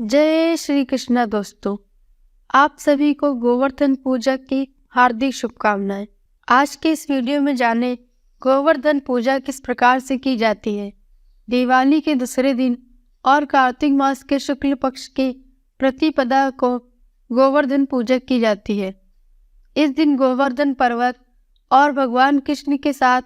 जय श्री कृष्णा दोस्तों, आप सभी को गोवर्धन पूजा की हार्दिक शुभकामनाएं। आज के इस वीडियो में जानें गोवर्धन पूजा किस प्रकार से की जाती है। दिवाली के दूसरे दिन और कार्तिक मास के शुक्ल पक्ष की प्रतिपदा को गोवर्धन पूजा की जाती है। इस दिन गोवर्धन पर्वत और भगवान कृष्ण के साथ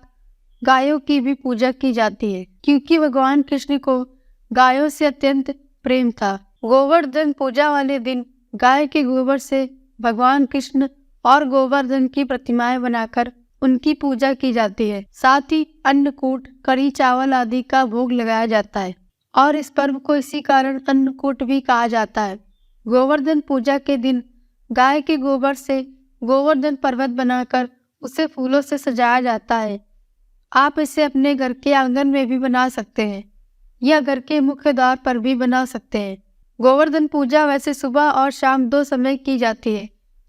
गायों की भी पूजा की जाती है, क्योंकि भगवान कृष्ण को गायों से अत्यंत प्रेम था। गोवर्धन पूजा वाले दिन गाय के गोबर से भगवान कृष्ण और गोवर्धन की प्रतिमाएं बनाकर उनकी पूजा की जाती है। साथ ही अन्नकूट, कढ़ी चावल आदि का भोग लगाया जाता है और इस पर्व को इसी कारण अन्नकूट भी कहा जाता है। गोवर्धन पूजा के दिन गाय के गोबर से गोवर्धन पर्वत बनाकर उसे फूलों से सजाया जाता है। आप इसे अपने घर के आंगन में भी बना सकते हैं या घर के मुख्य द्वार पर भी बना सकते हैं। गोवर्धन पूजा वैसे सुबह और शाम दो समय की जाती है,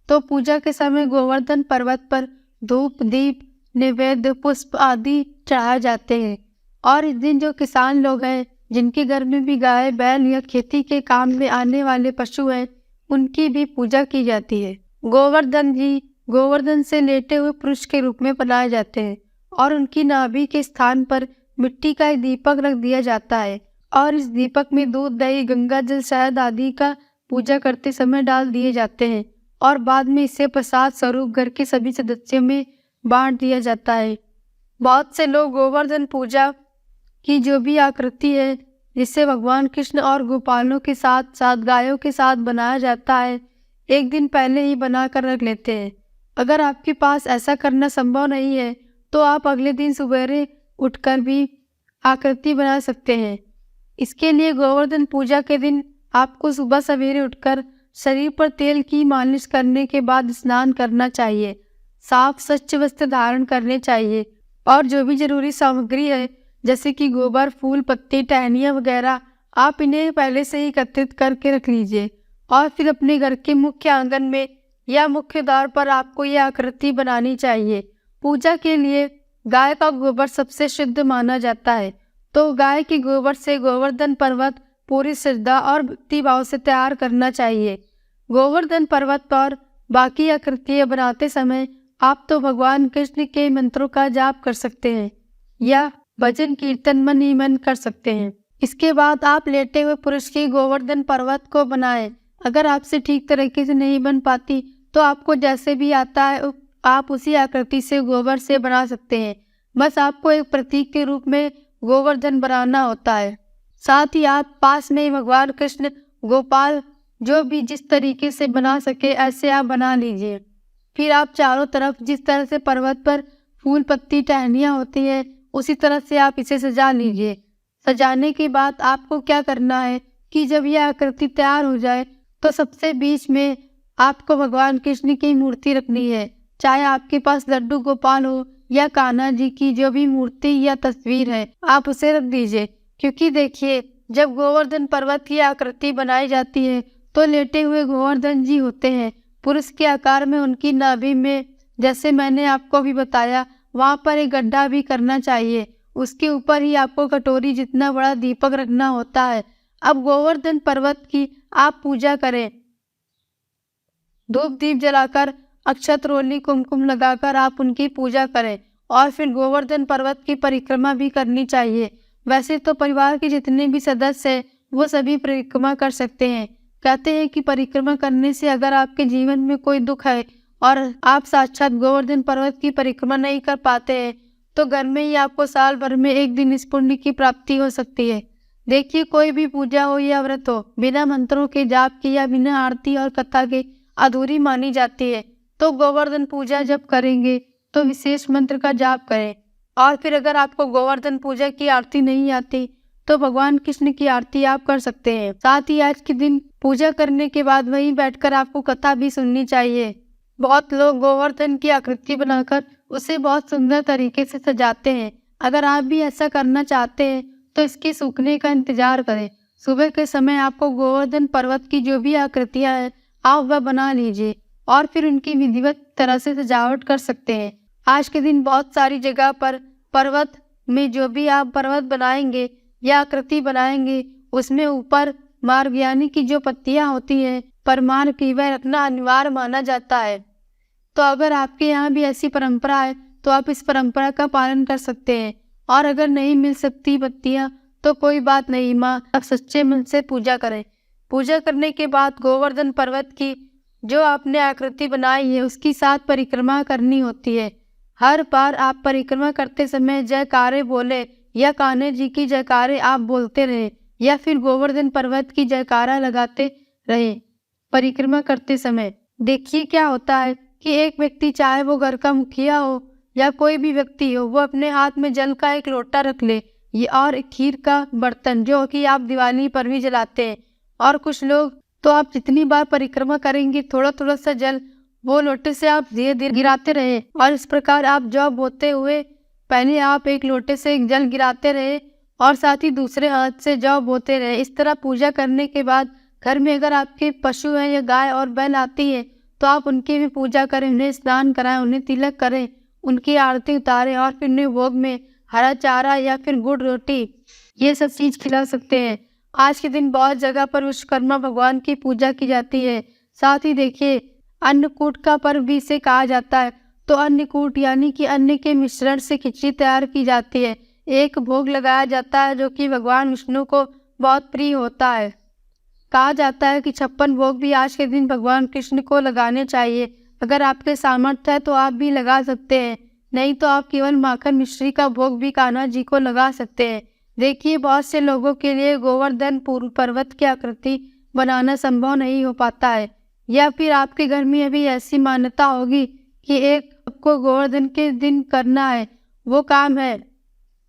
तो पूजा के समय गोवर्धन पर्वत पर धूप, दीप, नैवेद्य, पुष्प आदि चढ़ाए जाते हैं। और इस दिन जो किसान लोग हैं, जिनके घर में भी गाय, बैल या खेती के काम में आने वाले पशु हैं, उनकी भी पूजा की जाती है। गोवर्धन जी गोवर्धन से लेटे हुए पुरुष के रूप में बनाए जाते हैं और उनकी नाभि के स्थान पर मिट्टी का एक दीपक रख दिया जाता है और इस दीपक में दूध, दही, गंगा जल, शहद आदि का पूजा करते समय डाल दिए जाते हैं और बाद में इसे प्रसाद स्वरूप घर के सभी सदस्यों में बांट दिया जाता है। बहुत से लोग गोवर्धन पूजा की जो भी आकृति है, जिसे भगवान कृष्ण और गोपालों के साथ साथ गायों के साथ बनाया जाता है, एक दिन पहले ही बना कर रख लेते हैं। अगर आपके पास ऐसा करना संभव नहीं है तो आप अगले दिन सवेरे उठकर भी आकृति बना सकते हैं। इसके लिए गोवर्धन पूजा के दिन आपको सुबह सवेरे उठकर शरीर पर तेल की मालिश करने के बाद स्नान करना चाहिए, साफ स्वच्छ वस्त्र धारण करने चाहिए और जो भी जरूरी सामग्री है जैसे कि गोबर, फूल, पत्ते, टहनियाँ वगैरह, आप इन्हें पहले से ही एकत्रित करके रख लीजिए और फिर अपने घर के मुख्य आंगन में या मुख्य द्वार पर आपको यह आकृति बनानी चाहिए। पूजा के लिए गाय का गोबर सबसे शुद्ध माना जाता है, तो गाय के गोबर से गोवर्धन पर्वत पूरी श्रद्धा और भक्ति भाव से तैयार करना चाहिए। गोवर्धन पर्वत पर बाकी आकृतियाँ बनाते समय आप तो भगवान कृष्ण के मंत्रों का जाप कर सकते हैं या भजन कीर्तन मन ही मन कर सकते हैं। इसके बाद आप लेटे हुए पुरुष की गोवर्धन पर्वत को बनाएं। अगर आपसे ठीक तरीके से नहीं बन पाती तो आपको जैसे भी आता है आप उसी आकृति से गोबर से बना सकते हैं। बस आपको एक प्रतीक के रूप में गोवर्धन बनाना होता है। साथ ही आप पास में भगवान कृष्ण, गोपाल जो भी जिस तरीके से बना सके ऐसे आप बना लीजिए। फिर आप चारों तरफ जिस तरह से पर्वत पर फूल, पत्ती, टहनियाँ होती हैं उसी तरह से आप इसे सजा लीजिए। सजाने के बाद आपको क्या करना है कि जब यह आकृति तैयार हो जाए तो सबसे बीच में आपको भगवान कृष्ण की मूर्ति रखनी है। चाहे आपके पास लड्डू गोपाल हो या कान्हा जी की जो भी मूर्ति या तस्वीर है, आप उसे रख दीजिए। क्योंकि देखिए, जब गोवर्धन पर्वत की आकृति बनाई जाती है तो लेटे हुए गोवर्धन जी होते हैं पुरुष के आकार में। उनकी नाभि में, जैसे मैंने आपको भी बताया, वहाँ पर एक गड्ढा भी करना चाहिए। उसके ऊपर ही आपको कटोरी जितना बड़ा दीपक रखना होता है। अब गोवर्धन पर्वत की आप पूजा करें, धूप दीप जलाकर, अक्षत, रोली, कुमकुम लगाकर आप उनकी पूजा करें और फिर गोवर्धन पर्वत की परिक्रमा भी करनी चाहिए। वैसे तो परिवार के जितने भी सदस्य हैं वो सभी परिक्रमा कर सकते हैं। कहते हैं कि परिक्रमा करने से अगर आपके जीवन में कोई दुख है और आप साक्षात गोवर्धन पर्वत की परिक्रमा नहीं कर पाते हैं तो घर में ही आपको साल भर में एक दिन इस पुण्य की प्राप्ति हो सकती है। देखिए, कोई भी पूजा हो या व्रत हो, बिना मंत्रों के जाप के या बिना आरती और कथा के अधूरी मानी जाती है। तो गोवर्धन पूजा जब करेंगे तो विशेष मंत्र का जाप करें और फिर अगर आपको गोवर्धन पूजा की आरती नहीं आती तो भगवान कृष्ण की आरती आप कर सकते हैं। साथ ही आज के दिन पूजा करने के बाद वहीं बैठकर आपको कथा भी सुननी चाहिए। बहुत लोग गोवर्धन की आकृति बनाकर उसे बहुत सुंदर तरीके से सजाते हैं। अगर आप भी ऐसा करना चाहते हैं तो इसके सूखने का इंतजार करें। सुबह के समय आपको गोवर्धन पर्वत की जो भी आकृतियां हैं आप वह बना लीजिए और फिर उनकी विधिवत तरह से सजावट कर सकते हैं। आज के दिन बहुत सारी जगह पर पर्वत में जो भी आप पर्वत बनाएंगे या आकृति बनाएंगे उसमें ऊपर मार्ग यानी कि जो पत्तियां होती हैं परमार्ग की वह रखना अनिवार्य माना जाता है। तो अगर आपके यहाँ भी ऐसी परंपरा है तो आप इस परंपरा का पालन कर सकते हैं। और अगर नहीं मिल सकती पत्तियां तो कोई बात नहीं, माँ आप सच्चे मन से पूजा करें। पूजा करने के बाद गोवर्धन पर्वत की जो आपने आकृति बनाई है उसकी 7 परिक्रमा करनी होती है। हर बार आप परिक्रमा करते समय जयकारे बोले या कान्हा जी की जयकारे आप बोलते रहे या फिर गोवर्धन पर्वत की जयकारा लगाते रहे परिक्रमा करते समय। देखिए क्या होता है कि एक व्यक्ति, चाहे वो घर का मुखिया हो या कोई भी व्यक्ति हो, वो अपने हाथ में जल का एक लोटा रख ले ये और खीर का बर्तन जो कि आप दिवाली पर भी जलाते हैं। और कुछ लोग तो आप जितनी बार परिक्रमा करेंगे थोड़ा थोड़ा सा जल वो लोटे से आप धीरे धीरे गिराते रहे। और इस प्रकार आप जौ बोते हुए पहले आप एक लोटे से जल गिराते रहे और साथ ही दूसरे हाथ से जौ बोते रहे। इस तरह पूजा करने के बाद घर में अगर आपके पशु हैं या गाय और बैल आती है तो आप उनकी भी पूजा करें, उन्हें स्नान कराएं, उन्हें तिलक करें, उनकी आरती उतारें और फिर उन्हें भोग में हरा चारा या फिर गुड़ रोटी ये सब चीज़ खिला सकते हैं। आज के दिन बहुत जगह पर विश्वकर्मा भगवान की पूजा की जाती है। साथ ही देखिए अन्नकूट का पर्व भी इसे कहा जाता है। तो अन्नकूट यानी कि अन्न के मिश्रण से खिचड़ी तैयार की जाती है। एक भोग लगाया जाता है जो कि भगवान विष्णु को बहुत प्रिय होता है। कहा जाता है कि 56 भोग भी आज के दिन भगवान कृष्ण को लगाने चाहिए। अगर आपके सामर्थ्य है तो आप भी लगा सकते हैं, नहीं तो आप केवल माखन मिश्री का भोग भी कान्हा जी को लगा सकते हैं। देखिए बहुत से लोगों के लिए गोवर्धन पर्वत की आकृति बनाना संभव नहीं हो पाता है, या फिर आपके घर में अभी ऐसी मान्यता होगी कि एक आपको गोवर्धन के दिन करना है। वो काम है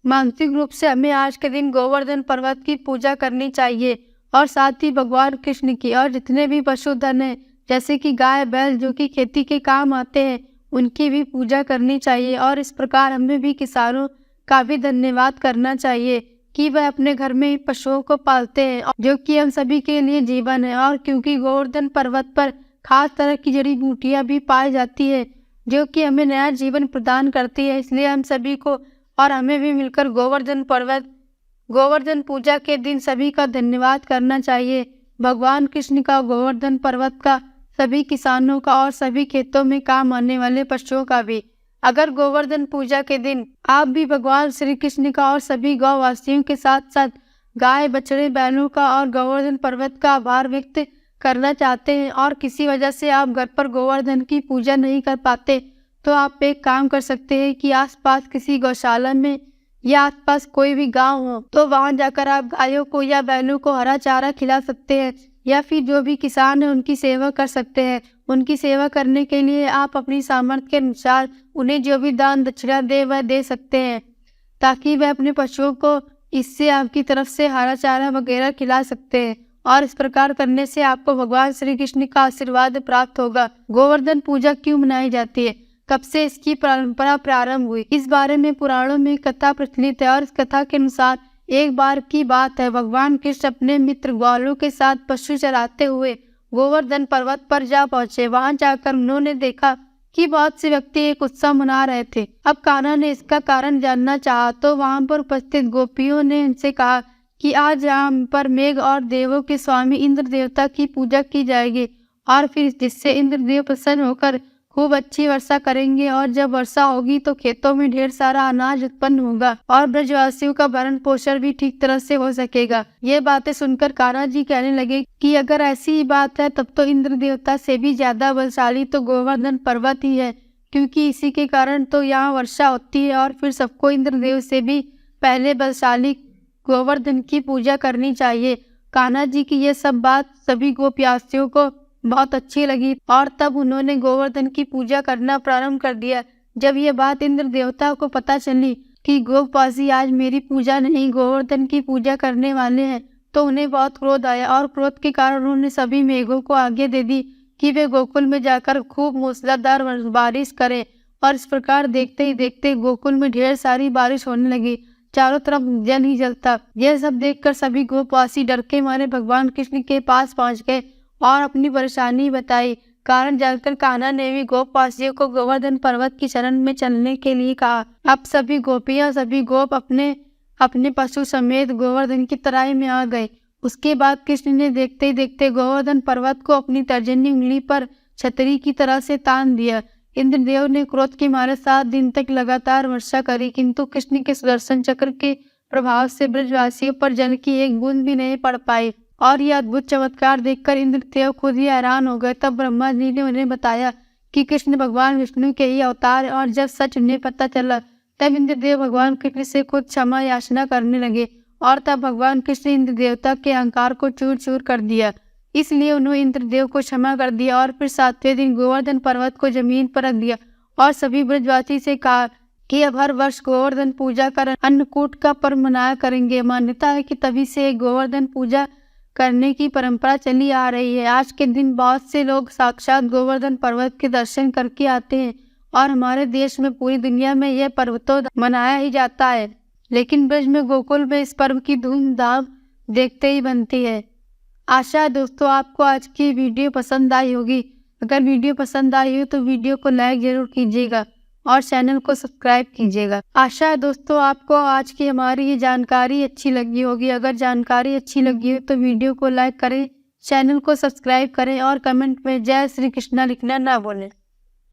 मानसिक रूप से हमें आज के दिन गोवर्धन पर्वत की पूजा करनी चाहिए और साथ ही भगवान कृष्ण की और जितने भी पशुधन हैं जैसे कि गाय बैल जो कि खेती के काम आते हैं उनकी भी पूजा करनी चाहिए। और इस प्रकार हमें भी किसानों का भी धन्यवाद करना चाहिए कि वह अपने घर में पशुओं को पालते हैं जो कि हम सभी के लिए जीवन है। और क्योंकि गोवर्धन पर्वत पर खास तरह की जड़ी बूटियां भी पाई जाती है जो कि हमें नया जीवन प्रदान करती है, इसलिए हम सभी को और हमें भी मिलकर गोवर्धन पूजा के दिन सभी का धन्यवाद करना चाहिए। भगवान कृष्ण का, गोवर्धन पर्वत का, सभी किसानों का और सभी खेतों में काम आने वाले पशुओं का भी। अगर गोवर्धन पूजा के दिन आप भी भगवान श्री कृष्ण का और सभी गौवासियों के साथ साथ गाय बछड़े बैलों का और गोवर्धन पर्वत का आभार व्यक्त करना चाहते हैं और किसी वजह से आप घर पर गोवर्धन की पूजा नहीं कर पाते तो आप एक काम कर सकते हैं कि आसपास किसी गौशाला में या आसपास कोई भी गांव हो तो वहां जाकर आप गायों को या बैलों को हरा चारा खिला सकते हैं, या फिर जो भी किसान है उनकी सेवा कर सकते हैं। उनकी सेवा करने के लिए आप अपनी सामर्थ्य के अनुसार उन्हें जो भी दान दक्षिणा दे वह दे सकते हैं ताकि वह अपने पशुओं को इससे आपकी तरफ से हरा चारा वगैरह खिला सकते हैं। और इस प्रकार करने से आपको भगवान श्री कृष्ण का आशीर्वाद प्राप्त होगा। गोवर्धन पूजा क्यों मनाई जाती है, कब से इसकी परंपरा प्रारंभ हुई, इस बारे में पुराणों में कथा प्रचलित है। और इस कथा के अनुसार एक बार की बात है, भगवान कृष्ण अपने मित्र ग्वालों के साथ पशु चराते हुए गोवर्धन पर्वत पर जा पहुंचे। वहां जाकर उन्होंने देखा कि बहुत से व्यक्ति एक उत्सव मना रहे थे। अब कान्हा ने इसका कारण जानना चाहा तो वहां पर उपस्थित गोपियों ने उनसे कहा कि आज यहाँ पर मेघ और देवों के स्वामी इंद्र देवता की पूजा की जाएगी और फिर जिससे इंद्रदेव प्रसन्न होकर खूब अच्छी वर्षा करेंगे और जब वर्षा होगी तो खेतों में ढेर सारा अनाज उत्पन्न होगा और ब्रजवासियों का भरण पोषण भी ठीक तरह से हो सकेगा। ये बातें सुनकर कान्हा जी कहने लगे कि अगर ऐसी ही बात है तब तो इंद्र देवता से भी ज्यादा बलशाली तो गोवर्धन पर्वत ही है, क्योंकि इसी के कारण तो यहाँ वर्षा होती है और फिर सबको इंद्रदेव से भी पहले बलशाली गोवर्धन की पूजा करनी चाहिए। कान्हा जी की ये सब बात सभी गोपियासियों को बहुत अच्छी लगी और तब उन्होंने गोवर्धन की पूजा करना प्रारंभ कर दिया। जब ये बात इंद्र देवता को पता चली कि गोपवासी आज मेरी पूजा नहीं गोवर्धन की पूजा करने वाले हैं तो उन्हें बहुत क्रोध आया और क्रोध के कारण उन्होंने सभी मेघों को आज्ञा दे दी कि वे गोकुल में जाकर खूब मूसलाधार बारिश करें। और इस प्रकार देखते ही देखते गोकुल में ढेर सारी बारिश होने लगी, चारों तरफ जल ही जल था। यह सब देखकर सभी गोपवासी डर के मारे भगवान कृष्ण के पास पहुंच गए और अपनी परेशानी बताई। कारण जानकर कान्हा ने भी गोपवासियों को गोवर्धन पर्वत की शरण में चलने के लिए कहा। अब सभी गोपियां सभी गोप अपने अपने पशु समेत गोवर्धन की तराई में आ गए। उसके बाद कृष्ण ने देखते ही देखते गोवर्धन पर्वत को अपनी तर्जनी उंगली पर छतरी की तरह से तान दिया। इंद्रदेव ने क्रोध के मारे 7 दिन तक लगातार वर्षा करी, किंतु कृष्ण के सुदर्शन चक्र के प्रभाव से ब्रजवासियों पर जल की एक बूंद भी नहीं पड़ पाई। और यह अद्भुत चमत्कार देखकर इंद्रदेव खुद ही हैरान हो गए। तब ब्रह्मा जी ने उन्हें बताया कि कृष्ण भगवान विष्णु के ही अवतार हैं, और जब सच उन्हें पता चला तब इंद्रदेव भगवान कृष्ण से खुद क्षमा याचना करने लगे, और तब भगवान कृष्ण इंद्र देवता के अहंकार को चूर चूर कर दिया। इसलिए उन्होंने इंद्रदेव को क्षमा कर दिया और फिर 7वें दिन गोवर्धन पर्वत को जमीन पर रख दिया और सभी ब्रजवासी से कहा कि अब हर वर्ष गोवर्धन पूजा कर अन्नकूट का पर्व मनाया करेंगे। मान्यता है कि तभी से गोवर्धन पूजा करने की परंपरा चली आ रही है। आज के दिन बहुत से लोग साक्षात गोवर्धन पर्वत के दर्शन करके आते हैं, और हमारे देश में पूरी दुनिया में यह पर्व तो मनाया ही जाता है, लेकिन ब्रज में गोकुल में इस पर्व की धूमधाम देखते ही बनती है। आशा है दोस्तों आपको आज की वीडियो पसंद आई होगी। अगर वीडियो पसंद आई हो तो वीडियो को लाइक जरूर कीजिएगा और चैनल को सब्सक्राइब कीजिएगा। आशा है दोस्तों आपको आज की हमारी ये जानकारी अच्छी लगी होगी। अगर जानकारी अच्छी लगी हो तो वीडियो को लाइक करें, चैनल को सब्सक्राइब करें और कमेंट में जय श्री कृष्णा लिखना ना भूलें।